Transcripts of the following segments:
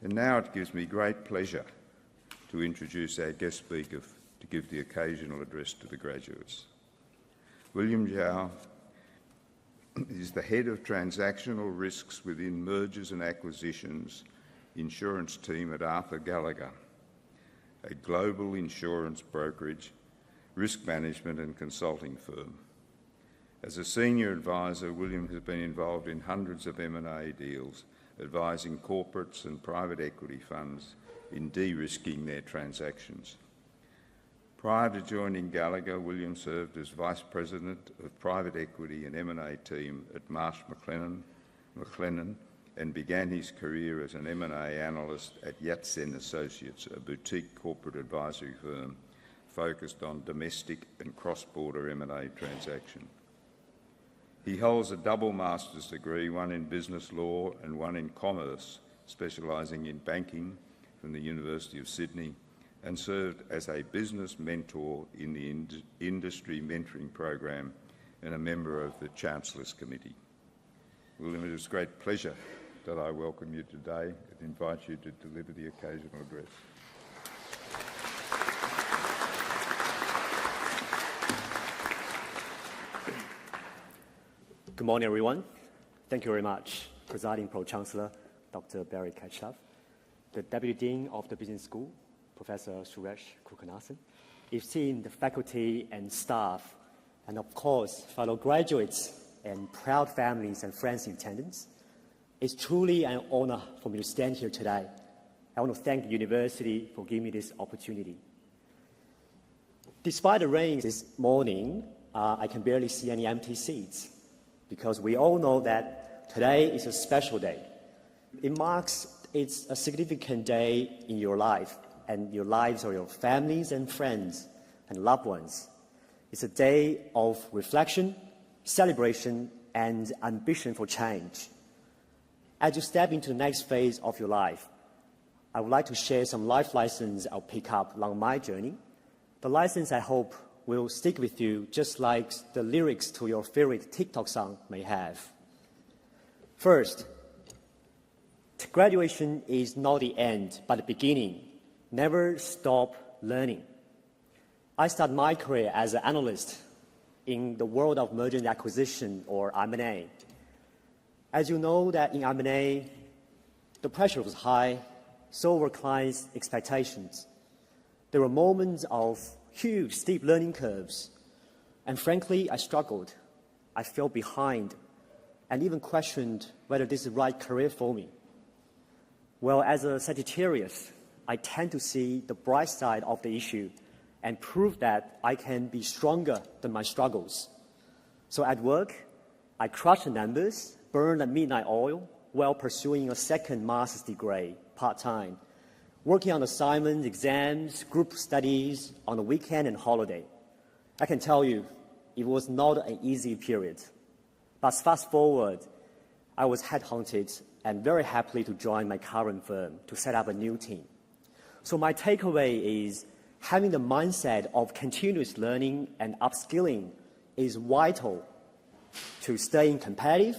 And now it gives me great pleasure to introduce our guest speaker to give the occasional address to the graduates. William Zhao is the head of transactional risks within mergers and acquisitions insurance team at Arthur Gallagher, a global insurance brokerage, risk management and consulting firm. As a senior advisor, William has been involved in hundreds of M&A deals, advising corporates and private equity funds in de-risking their transactions. Prior to joining Gallagher, William served as Vice President of Private Equity and M&A team at Marsh McLennan and began his career as an M&A analyst at Yatsen Associates, a boutique corporate advisory firm focused on domestic and cross-border M&A transactions. He holds a double master's degree, one in business law and one in commerce, specialising in banking from the University of Sydney, and served as a business mentor in the industry mentoring program and a member of the Chancellor's Committee. William, it is a great pleasure that I welcome you today and invite you to deliver the occasional address. Good morning, everyone. Thank you very much, Presiding Pro-Chancellor Dr. Barry Ketchaf, the Deputy Dean of the Business School, Professor Suresh Kukanathan, esteemed faculty and staff, and of course, fellow graduates and proud families and friends in attendance. It's truly an honor for me to stand here today. I want to thank the university for giving me this opportunity. Despite the rain this morning, I can barely see any empty seats, because we all know that today is a special day. It's a significant day in your life and your lives of your families and friends and loved ones. It's a day of reflection, celebration, and ambition for change. As you step into the next phase of your life, I would like to share some life lessons I'll pick up along my journey. The lessons I hope will stick with you, just like the lyrics to your favorite TikTok song may have. First, graduation is not the end, but the beginning. Never stop learning. I started my career as an analyst in the world of merger and acquisition, or M&A. As you know that in M&A, the pressure was high, so were clients' expectations. There were moments of huge, steep learning curves. And frankly, I struggled. I fell behind and even questioned whether this is the right career for me. Well, as a Sagittarius, I tend to see the bright side of the issue and prove that I can be stronger than my struggles. So at work, I crushed the numbers, burned the midnight oil while pursuing a second master's degree part-time, working on assignments, exams, group studies on the weekend and holiday. I can tell you, it was not an easy period. But fast forward, I was headhunted and very happily to join my current firm to set up a new team. So my takeaway is having the mindset of continuous learning and upskilling is vital to staying competitive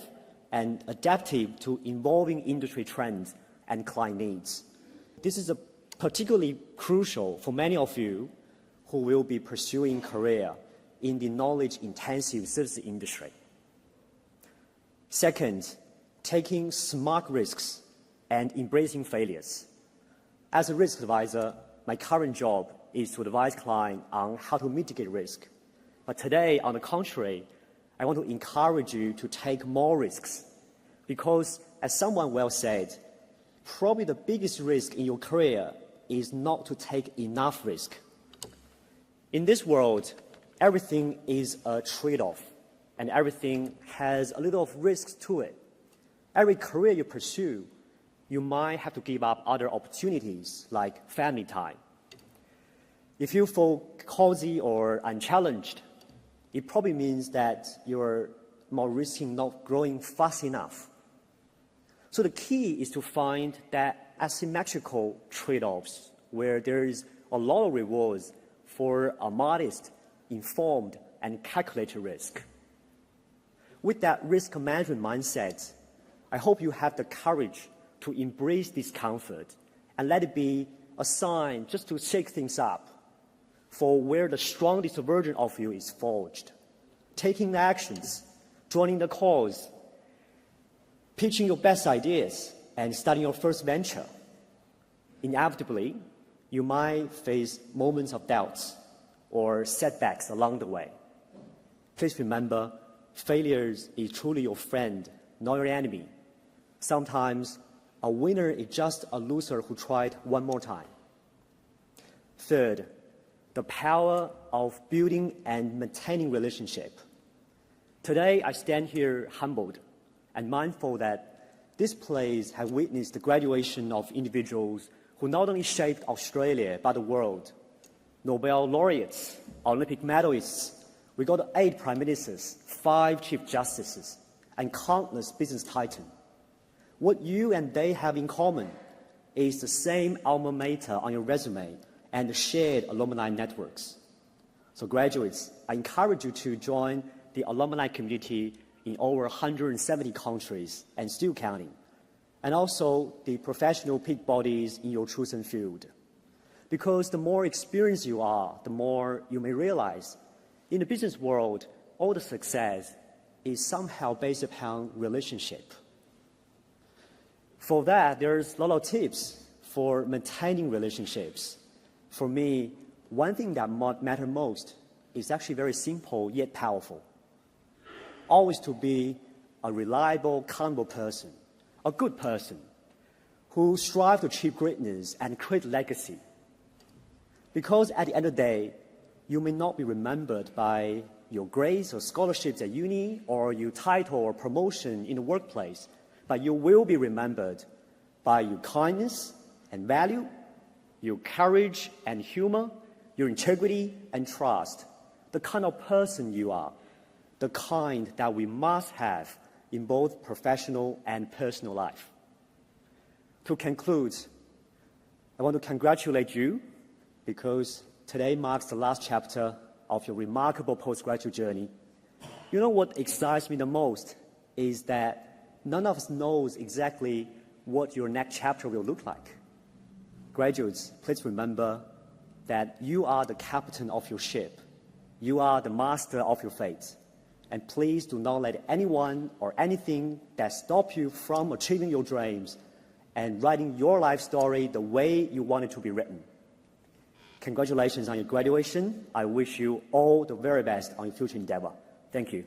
and adaptive to evolving industry trends and client needs. This is particularly crucial for many of you who will be pursuing career in the knowledge-intensive service industry. Second, taking smart risks and embracing failures. As a risk advisor, my current job is to advise clients on how to mitigate risk. But today, on the contrary, I want to encourage you to take more risks, because, as someone well said, probably the biggest risk in your career is not to take enough risk. In this world, everything is a trade-off, and everything has a little of risk to it. Every career you pursue, you might have to give up other opportunities like family time. If you feel cozy or unchallenged, it probably means that you're more risking not growing fast enough. So the key is to find that asymmetrical trade-offs where there is a lot of rewards for a modest, informed, and calculated risk. With that risk management mindset, I hope you have the courage to embrace discomfort and let it be a sign just to shake things up for where the strongest version of you is forged. Taking actions, joining the cause, pitching your best ideas, and starting your first venture. Inevitably, you might face moments of doubts or setbacks along the way. Please remember, failure is truly your friend, not your enemy. Sometimes a winner is just a loser who tried one more time. Third, the power of building and maintaining relationship. Today, I stand here humbled and mindful that this place has witnessed the graduation of individuals who not only shaped Australia, but the world. Nobel laureates, Olympic medalists, we got 8 prime ministers, 5 chief justices, and countless business titans. What you and they have in common is the same alma mater on your resume and the shared alumni networks. So graduates, I encourage you to join the alumni community in over 170 countries and still counting, and also the professional peak bodies in your chosen field. Because the more experienced you are, the more you may realize in the business world, all the success is somehow based upon relationship. For that, there's a lot of tips for maintaining relationships. For me, one thing that matters most is actually very simple yet powerful. Always to be a reliable, accountable person, a good person, who strives to achieve greatness and create legacy. Because at the end of the day, you may not be remembered by your grades or scholarships at uni or your title or promotion in the workplace, but you will be remembered by your kindness and value, your courage and humor, your integrity and trust, the kind of person you are, the kind that we must have in both professional and personal life. To conclude, I want to congratulate you because today marks the last chapter of your remarkable postgraduate journey. You know what excites me the most is that none of us knows exactly what your next chapter will look like. Graduates, please remember that you are the captain of your ship. You are the master of your fate. And please do not let anyone or anything that stop you from achieving your dreams and writing your life story the way you want it to be written. Congratulations on your graduation. I wish you all the very best on your future endeavor. Thank you.